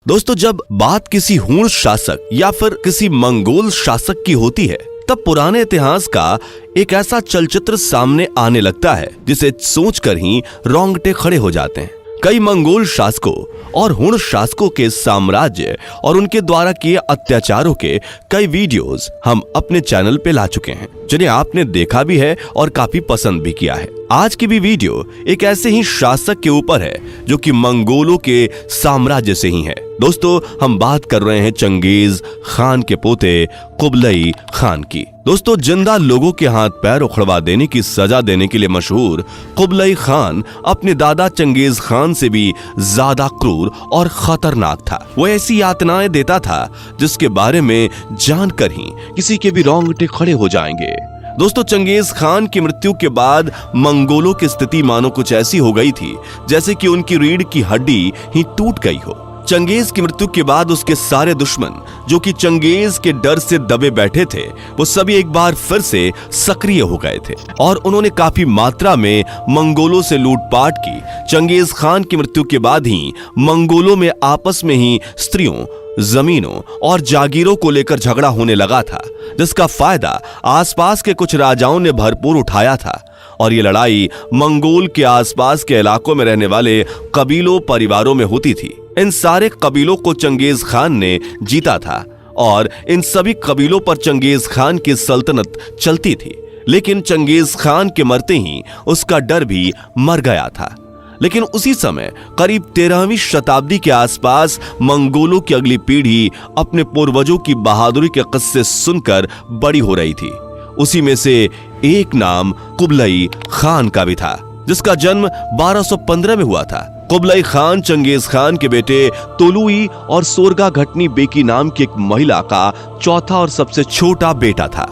दोस्तों, जब बात किसी हूण शासक या फिर किसी मंगोल शासक की होती है तब पुराने इतिहास का एक ऐसा चलचित्र सामने आने लगता है जिसे सोचकर ही रोंगटे खड़े हो जाते हैं। कई मंगोल शासकों और हुण शासकों के साम्राज्य और उनके द्वारा किए अत्याचारों के कई वीडियोस हम अपने चैनल पे ला चुके हैं, जिन्हें आपने देखा भी है और काफी पसंद भी किया है। आज की भी वीडियो एक ऐसे ही शासक के ऊपर है जो कि मंगोलों के साम्राज्य से ही है। दोस्तों, हम बात कर रहे हैं चंगेज खान के पोते कुबलई खान की। दोस्तों, जिंदा लोगों के हाथ पैर उखड़वा देने की सजा देने के लिए मशहूर कुबलई खान अपने दादा चंगेज खान से भी ज्यादा क्रूर और खतरनाक था। वो ऐसी यातनाएं देता था जिसके बारे में जानकर ही किसी के भी रोंगटे खड़े हो जाएंगे। दोस्तों, चंगेज खान की मृत्यु के बाद मंगोलों की स्थिति मानो कुछ ऐसी हो गई थी जैसे कि उनकी रीढ़ की हड्डी ही टूट गई हो। चंगेज की मृत्यु के बाद उसके सारे दुश्मन जो कि चंगेज के डर से दबे बैठे थे, वो सभी एक बार फिर से सक्रिय हो गए थे और उन्होंने काफी मात्रा में मंगोलों से लूटपाट की। चंगेज खान की मृत्यु के बाद ही मंगोलों में आपस में ही स्त्रियों, जमीनों और जागीरों को लेकर झगड़ा होने लगा था, जिसका फायदा आसपास के कुछ राजाओं ने भरपूर उठाया था। और ये लड़ाई मंगोल के आसपास के इलाकों में रहने वाले कबीलों परिवारों में होती थी। इन सारे कबीलों को चंगेज खान ने जीता था और इन सभी कबीलों पर चंगेज खान की सल्तनत चलती थी। लेकिन चंगेज खान के मरते ही उसका डर भी मर गया था। लेकिन उसी समय करीब 13वीं शताब्दी के आसपास मंगोलों की अगली पीढ़ी अपने पूर्वजों की बहादुरी के किस्से सुनकर बड़ी हो रही थी। उसी में से एक नाम कुबलई खान का भी था, जिसका जन्म 1215 में हुआ था। कुबलई खान चंगेज खान के बेटे तोलुई और सोरगा घटनी बेकी नाम की एक महिला का चौथा और सबसे छोटा बेटा था।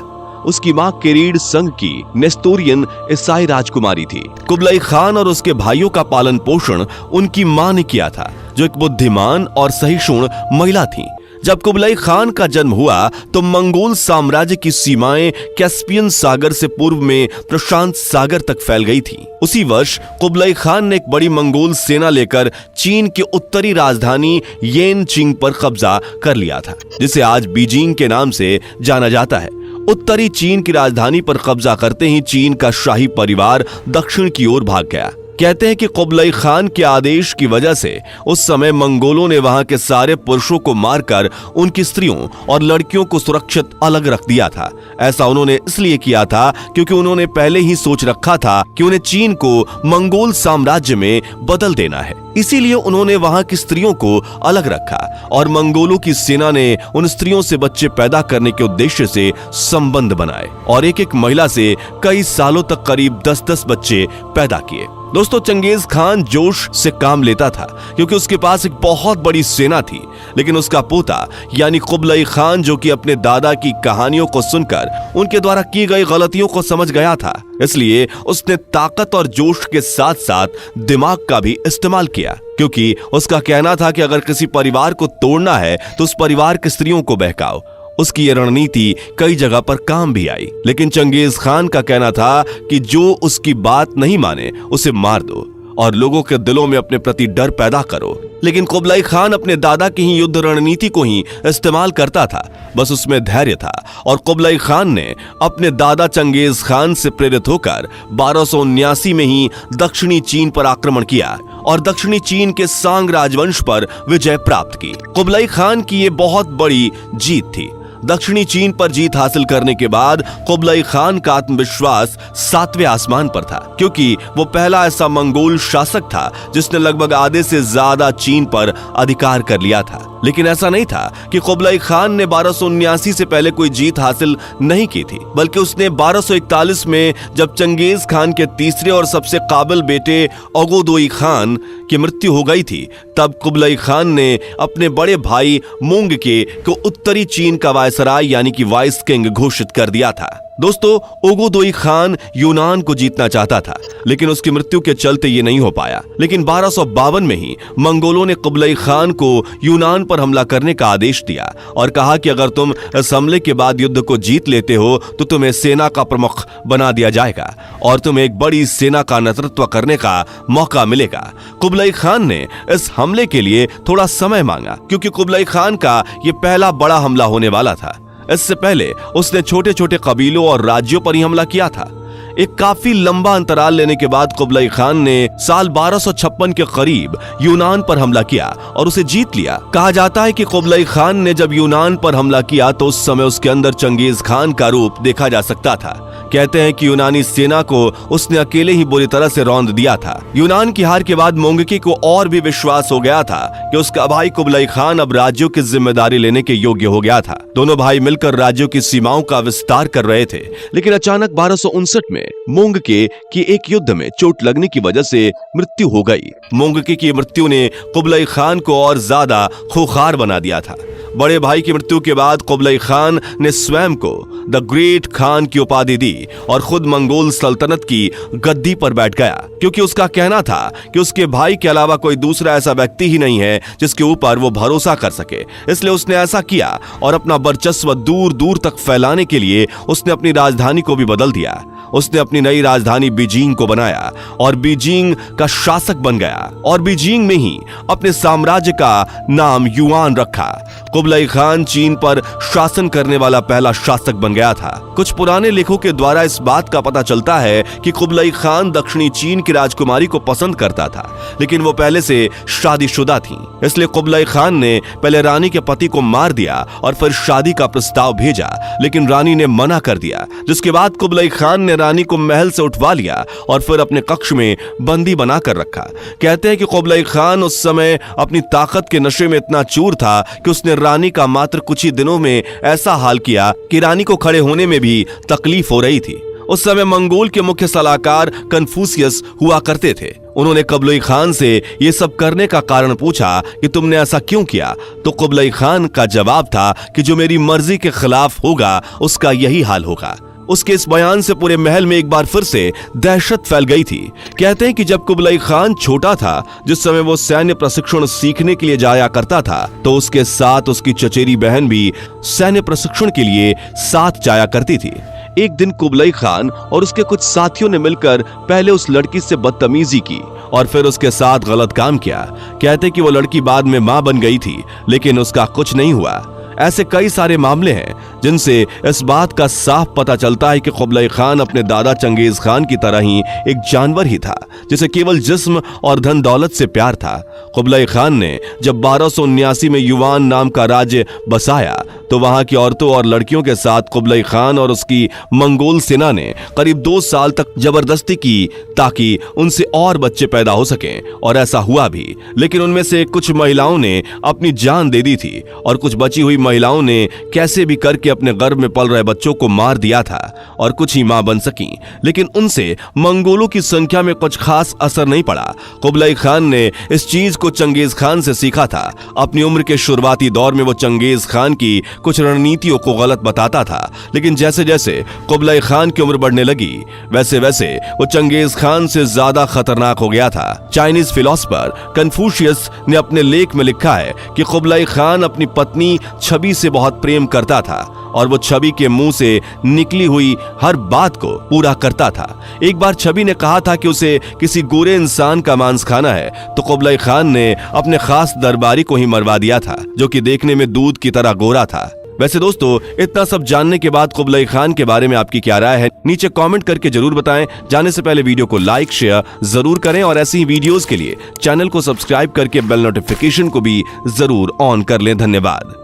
उसकी मां केरीड संघ की नेस्तोरियन ईसाई राजकुमारी थी। कुबलई खान और उसके भाइयों का पालन पोषण उनकी मां ने किया था, जो एक बुद्धिमान और सहिष्णु महिला थी। जब कुबलई खान का जन्म हुआ तो मंगोल साम्राज्य की सीमाएं कैस्पियन सागर से पूर्व में प्रशांत सागर तक फैल गई थी। उसी वर्ष कुबलई खान ने एक बड़ी मंगोल सेना लेकर चीन की उत्तरी राजधानी येनचिंग पर कब्जा कर लिया था, जिसे आज बीजिंग के नाम से जाना जाता है। उत्तरी चीन की राजधानी पर कब्जा करते ही चीन का शाही परिवार दक्षिण की ओर भाग गया। कहते हैं कि कुबलई खान के आदेश की वजह से उस समय मंगोलों ने वहां के सारे पुरुषों को मारकर उनकी स्त्रियों और लड़कियों को सुरक्षित अलग रख दिया था। ऐसा उन्होंने इसलिए किया था क्योंकि उन्होंने पहले ही सोच रखा था कि उन्हें चीन को मंगोल साम्राज्य में बदल देना है। इसीलिए उन्होंने वहां की स्त्रियों को अलग रखा और मंगोलों की सेना ने उन स्त्रियों से बच्चे पैदा करने के उद्देश्य से संबंध बनाए और एक एक महिला से कई सालों तक करीब 10-10 बच्चे पैदा किए। दोस्तों, चंगेज खान जोश से काम लेता था क्योंकि उसके पास एक बहुत बड़ी सेना थी, लेकिन उसका पोता यानी कुबलई खान, जो कि अपने दादा की कहानियों को सुनकर उनके द्वारा की गई गलतियों को समझ गया था, इसलिए उसने ताकत और जोश के साथ साथ दिमाग का भी इस्तेमाल किया। क्योंकि उसका कहना था कि अगर किसी परिवार को तोड़ना है तो उस परिवार की स्त्रियों को बहकाओ। उसकी ये रणनीति कई जगह पर काम भी आई, लेकिन चंगेज खान का कहना था कि जो उसकी बात नहीं माने उसे मार दो और लोगों के दिलों में अपने प्रति डर पैदा करो। लेकिन कुबलई खान अपने दादा की ही युद्ध रणनीति को ही इस्तेमाल करता था, बस उसमें धैर्य था। और कुबलई खान ने अपने दादा चंगेज खान से प्रेरित होकर 1279 में ही दक्षिणी चीन पर आक्रमण किया और दक्षिणी चीन के सांग राजवंश पर विजय प्राप्त की। कुबलई खान की ये बहुत बड़ी जीत थी। दक्षिणी चीन पर जीत हासिल करने के बाद कुबलई खान का आत्मविश्वास 7वें आसमान पर था, क्योंकि वो पहला ऐसा मंगोल शासक था जिसने लगभग आधे से ज्यादा चीन पर अधिकार कर लिया था। लेकिन ऐसा नहीं था कि कुबलई खान ने 1279 से पहले कोई जीत हासिल नहीं की थी, बल्कि उसने 1241 में जब चंगेज खान के तीसरे और सबसे काबिल बेटे ओगोदोई खान की मृत्यु हो गई थी, तब कुबलई खान ने अपने बड़े भाई मोंगके को उत्तरी चीन का वायसराय यानी कि वाइस किंग घोषित कर दिया था। दोस्तों, ओगोदोई खान यूनान को जीतना चाहता था, लेकिन उसकी मृत्यु के चलते ये नहीं हो पाया। लेकिन 1252 में ही मंगोलों ने कुबलाई खान को यूनान पर हमला करने का आदेश दिया और कहा कि अगर तुम इस हमले के बाद युद्ध को जीत लेते हो तो तुम्हें सेना का प्रमुख बना दिया जाएगा और तुम्हें एक बड़ी सेना का नेतृत्व करने का मौका मिलेगा। कुबलाई खान ने इस हमले के लिए थोड़ा समय मांगा, क्योंकि कुबलाई खान का यह पहला बड़ा हमला होने वाला था। इससे पहले उसने छोटे छोटे कबीलों और राज्यों पर ही हमला किया था। एक काफी लंबा अंतराल लेने के बाद कुबलाई खान ने साल 1256 के करीब यूनान पर हमला किया और उसे जीत लिया। कहा जाता है कि कुबलाई खान ने जब यूनान पर हमला किया तो उस समय उसके अंदर चंगेज खान का रूप देखा जा सकता था। कहते हैं कि यूनानी सेना को उसने अकेले ही बुरी तरह से रौंद दिया था। यूनान की हार के बाद मोंगकी को और भी विश्वास हो गया था कि उसका भाई कुबलाई खान अब राज्यों की जिम्मेदारी लेने के योग्य हो गया था। दोनों भाई मिलकर राज्यों की सीमाओं का विस्तार कर रहे थे, लेकिन अचानक 1259 में मोंगके की एक युद्ध में चोट लगने की वजह से मृत्यु हो गई। मोंगके की मृत्यु ने कुबलाई खान को और ज्यादा खूंखार बना दिया था। बड़े भाई की मृत्यु के बाद कुबलाई खान ने स्वयं को द ग्रेट खान की उपाधि दी और खुद मंगोल सल्तनत की गद्दी पर बैठ गया, क्योंकि उसका कहना था कि उसके भाई के अलावा कोई दूसरा ऐसा व्यक्ति ही नहीं है जिसके ऊपर वो भरोसा कर सके। इसलिए उसने ऐसा किया और अपना वर्चस्व दूर दूर तक फैलाने के लिए उसने अपनी राजधानी को भी बदल दिया। उसने अपनी नई राजधानी बीजिंग को बनाया और बीजिंग का शासक बन गया और बीजिंग में ही अपने साम्राज्य का नाम युआन रखा। कुबलाई खान चीन पर शासन करने वाला पहला शासक बन गया था। कुछ पुराने लेखों के द्वारा इस बात का पता चलता है कि कुबलाई खान दक्षिणी चीन की राजकुमारी को पसंद करता था, लेकिन वो पहले से शादीशुदा थी। इसलिए कुबलाई खान ने पहले रानी के पति को मार दिया और फिर शादी का प्रस्ताव भेजा, लेकिन रानी ने मना कर दिया। जिसके बाद कुबलाई खान ने रानी को महल से उठवा लिया और फिर अपने कक्ष में बंदी बनाकर रखा। कहते हैं कि कुबलाई खान उस समय अपनी ताकत के नशे में इतना चूर था कि उसने रानी का मात्र कुछ ही दिनों में ऐसा हाल किया कि रानी को खड़े होने में भी तकलीफ हो रही थी। उस समय मंगोल के मुख्य सलाहकार कन्फ्यूशियस हुआ करते थे। उन्होंने कुबलाई खान से ये सब करने का कारण पूछा कि तुमने ऐसा क्यों किया, तो कुबलाई खान का जवाब था कि जो मेरी मर्जी के खिलाफ होगा उसका यही हाल होगा। उसके इस बयान से पूरे महल में एक बार फिर से दहशत फैल गई थी। कहते हैं कि जब कुबलाई खान छोटा था, जिस समय वो सैन्य प्रशिक्षण सीखने के लिए जाया करता था, तो उसके साथ उसकी चचेरी बहन भी सैन्य प्रशिक्षण के लिए साथ जाया करती थी। एक दिन कुबलाई खान और उसके कुछ साथियों ने मिलकर पहले उस लड़की से बदतमीजी की और फिर उसके साथ गलत काम किया। कहते कि वो लड़की बाद में मां बन गई थी, लेकिन उसका कुछ नहीं हुआ। ऐसे कई सारे मामले हैं जिनसे इस बात का साफ पता चलता है कि कुबलाई खान अपने दादा चंगेज खान की तरह ही एक जानवर ही था, जिसे केवल जिस्म और धन दौलत से प्यार था। कुबलाई खान ने जब 1279 में युआन नाम का राज्य बसाया तो वहां की औरतों और लड़कियों के साथ कुबलाई खान और उसकी मंगोल सेना ने करीब 2 साल तक जबरदस्ती की ताकि उनसे और बच्चे पैदा हो सकें, और ऐसा हुआ भी। लेकिन उनमें से कुछ महिलाओं ने अपनी जान दे दी थी और कुछ बची हुई महिलाओं ने कैसे भी करके अपने गर्भ में पल रहे बच्चों को मार दिया था और कुछ ही मां बन सकी। लेकिन उनसे मंगोलों की संख्या में कुछ खास असर नहीं पड़ा। कुबलाई खान ने इस चीज को चंगेज खान से सीखा था। अपनी उम्र के शुरुआती दौर में वो चंगेज खान की कुछ रणनीतियों को गलत बताता था, लेकिन जैसे जैसे कुबलाई खान की उम्र बढ़ने लगी वैसे वैसे वो चंगेज खान से ज्यादा खतरनाक हो गया था। चाइनीज फिलोसोफर कन्फ्यूशियस ने अपने लेख में लिखा है कि कुबलाई खान अपनी पत्नी छवि से बहुत प्रेम करता था और वो छवि के मुंह से निकली हुई हर बात को पूरा करता था। एक बार छवि ने कहा था कि उसे किसी गोरे इंसान का मांस खाना है, तो कुबलाई खान ने अपने खास दरबारी को ही मरवा दिया था, जो कि देखने में दूध की तरह गोरा था। वैसे दोस्तों, इतना सब जानने के बाद कुबलाई खान के बारे में आपकी क्या राय है, नीचे कमेंट करके जरूर बताएं। जाने से पहले वीडियो को लाइक शेयर जरूर करें और ऐसी ही वीडियोस के लिए चैनल को सब्सक्राइब करके बेल नोटिफिकेशन को भी जरूर ऑन कर लें। धन्यवाद।